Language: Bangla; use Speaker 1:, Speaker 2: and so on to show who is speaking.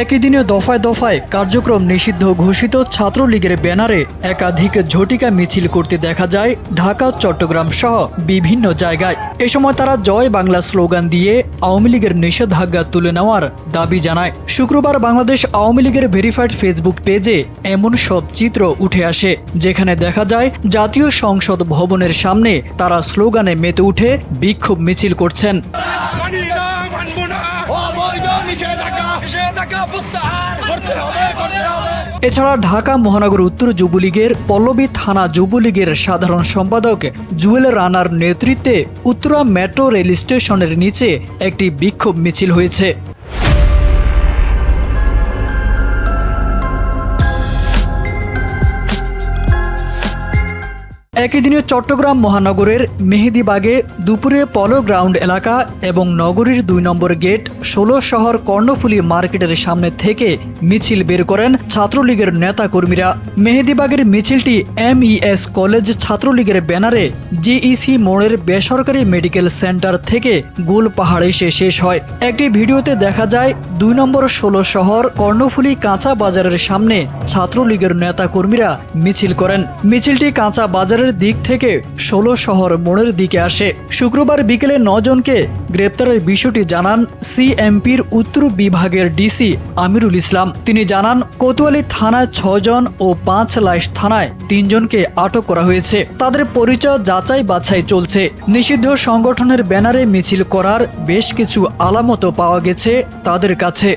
Speaker 1: একই দিনে দফায় দফায় কার্যক্রম নিষিদ্ধ ঘোষিত ছাত্রলীগের ব্যানারে একাধিক ঝটিকা মিছিল করতে দেখা যায় ঢাকা, চট্টগ্রাম সহ বিভিন্ন জায়গায়। এ সময় তারা জয় বাংলা স্লোগান দিয়ে আওয়ামী লীগের নিষেধাজ্ঞা তুলে নেওয়ার দাবি জানায়। শুক্রবার বাংলাদেশ আওয়ামী লীগের ভেরিফাইড ফেসবুক পেজে এমন সব চিত্র উঠে আসে, যেখানে দেখা যায় জাতীয় সংসদ ভবনের সামনে তারা স্লোগানে মেতে উঠে বিক্ষোভ মিছিল করছেন। এছাড়া ঢাকা মহানগর উত্তর যুবলীগের পল্লবী থানা যুবলীগের সাধারণ সম্পাদক জুয়েল রানার নেতৃত্বে উত্তরা মেট্রো রেল স্টেশনের নিচে একটি বিক্ষোভ মিছিল হয়েছে। একই দিনে চট্টগ্রাম মহানগরের মেহেদীবাগে দুপুরে পলো গ্রাউন্ড এলাকা এবং নগরীর ২ নম্বর গেট ১৬ শহর কর্ণফুলী মার্কেটের সামনে থেকে মিছিল বের করেন ছাত্রলীগের নেতাকর্মীরা। মেহেদীবাগের মিছিলটি MES কলেজ ছাত্রলীগের ব্যানারে GEC মোড়ের বেসরকারি মেডিকেল সেন্টার থেকে গোল পাহাড়ে এসে শেষ হয়। একটি ভিডিওতে দেখা যায় ২ নম্বর ১৬ শহর কর্ণফুলী কাঁচা বাজারের সামনে ছাত্রলীগের নেতাকর্মীরা মিছিল করেন। মিছিলটি কাঁচা বাজারের দিক থেকে ১৬ শহর মোড়ের দিকে আসে। শুক্রবার বিকেলে ৯ জনকে গ্রেপ্তারের বিষয়টি জানান CMPর উত্তর বিভাগের DC আমিরুল ইসলাম। তিনি জানান, কোতোয়ালি থানায় ৬ জন ও ৫ লাইশ থানায় ৩ জনকে আটক করা হয়েছে। তাদের পরিচয় যাচাই বাছাই চলছে। নিষিদ্ধ সংগঠনের ব্যানারে মিছিল করার বেশ কিছু আলামতও পাওয়া গেছে তাদের কাছে।